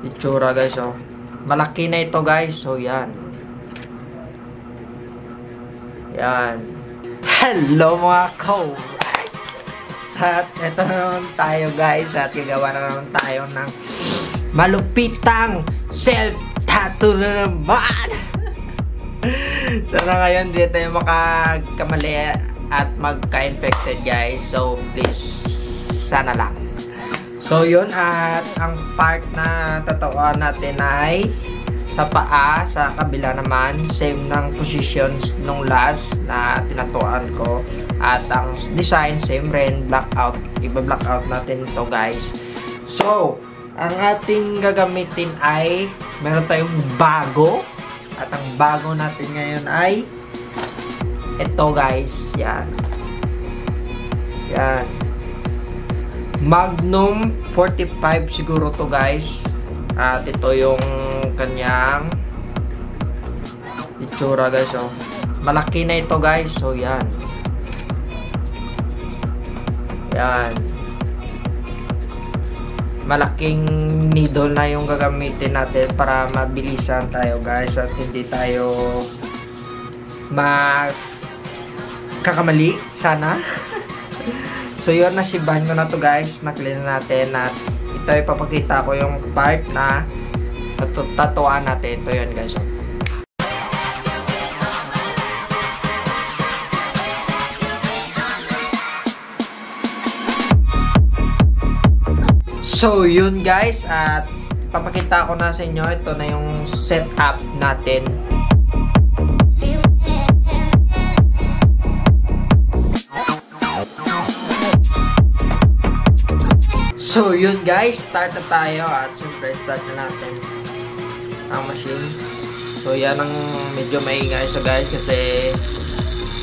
itsura guys, oh. Malaki na ito guys. So yan. Yan. Hello mga ko. At ito na naman tayo guys. At gagawa na naman tayo ng malupitang self-tattoo na naman. Sana ngayon di tayo makakamali at magka-infected guys. So please, sana lang. So yun, at ang part na tatawanan natin ay sa paa, sa kabila naman, same ng positions nung last na tinatuan ko. At ang design, same rin, blackout. Iba-blackout natin ito guys. So, ang ating gagamitin ay, meron tayong bago. At ang bago natin ngayon ay ito guys, yan. Yan. Magnum 45 siguro to guys. At ito yung kanyang itsura guys, oh. Malaki na ito guys. So yan. Yan. Malaking needle na yung gagamitin natin para mabilisan tayo guys at hindi tayo makakamali sana. So yun, nasibahan ko na to guys, na-clean natin at ito ay papakita ko yung part na tatuan natin. Ito yun guys. So yun guys, at papakita ko na sa inyo, ito na yung setup natin. So yun guys, start na tayo at syempre start na natin ang machine. So yan ang medyo maingay siya guys kasi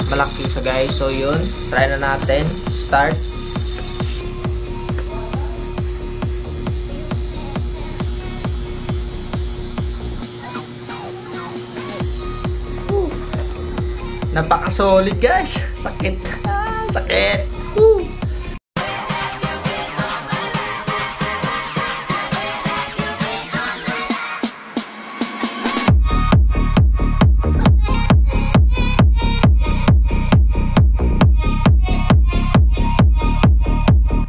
malaki siya guys. So yun, try na natin. Start. Napaka-solid guys. Sakit. Sakit. Woo!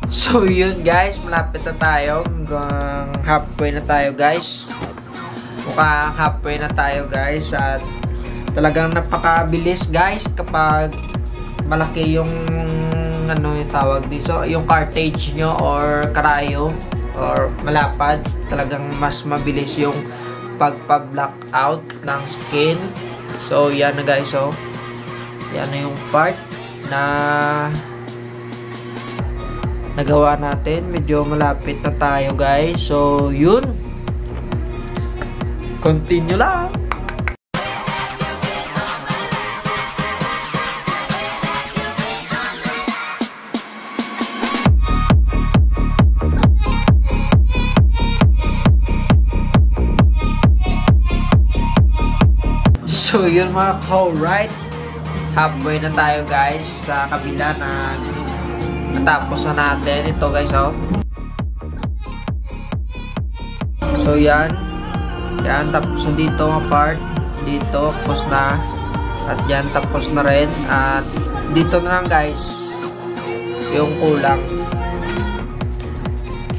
So yun guys, malapit na tayo. Hanggang halfway na tayo guys. Mukhang halfway na tayo guys. At talagang napakabilis guys kapag malaki yung ano yung tawag dito, yung cartridge nyo or karayo or malapad. Talagang mas mabilis yung pagpa-block out ng skin. So yan na guys, oh. Yan na yung part na nagawa natin. Medyo malapit na tayo guys. So yun, continue lang. So yun mga ka-right, halfway na tayo guys sa kabila na natapos na natin. Ito guys, oh. So yan. Yan, tapos na dito ang part. Dito, tapos na. At yan, tapos na rin. At dito na lang guys yung kulang.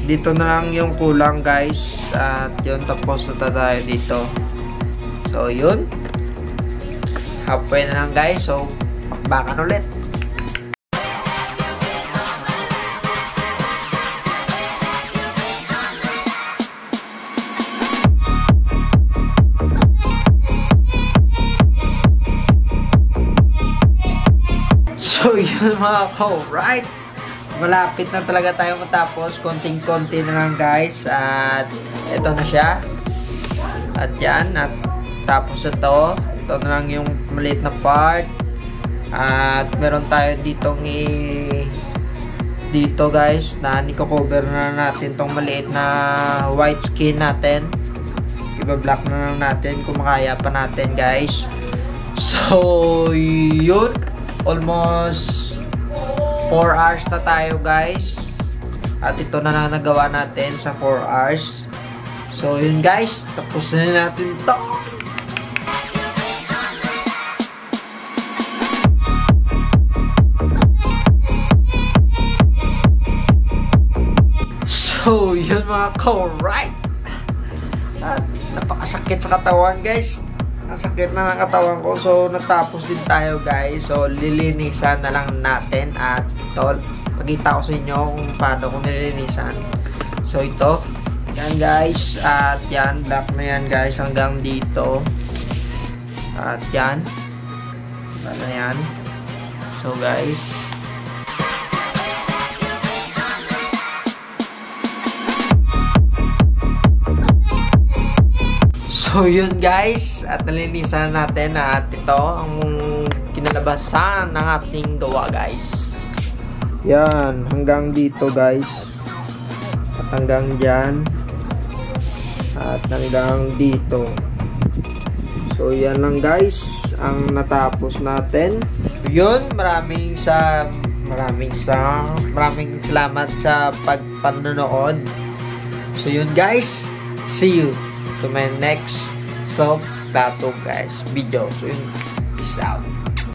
Dito na lang yung kulang guys. At yun, tapos na tayo dito. So yun, halfway na lang guys. So bakbakan ulit. So yun mga ka-right, malapit na talaga tayo matapos. Konting-konti na lang guys. At ito na siya. At yan, at tapos ito na lang yung maliit na part. At meron tayo ditong dito guys na niko-cover na natin tong maliit na white skin natin. Iba-block na lang natin kung makaya pa natin guys. So yun, almost 4 hours na tayo guys. At ito na lang nagawa natin sa 4 hours. So yun guys, tapos na natin to. So yun mga ka-right. At napakasakit sa katawan guys. Ang sakit na ng katawan ko. So natapos din tayo guys. So lilinisan na lang natin. At ito, pagkita ko sa inyo kung paano ko nililinisan. So ito, yan guys. At yan, black na yan guys hanggang dito. At yan, na yan. So guys, so yun guys, at nalinisan natin at ito ang kinalabasan ng ating gawa guys. Yan, hanggang dito guys. At hanggang dyan. At hanggang dito. So yan lang guys ang natapos natin. Yun, maraming salamat sa pagpanonood. So yun guys, see you to my next self-battle guys video. So yun, peace out.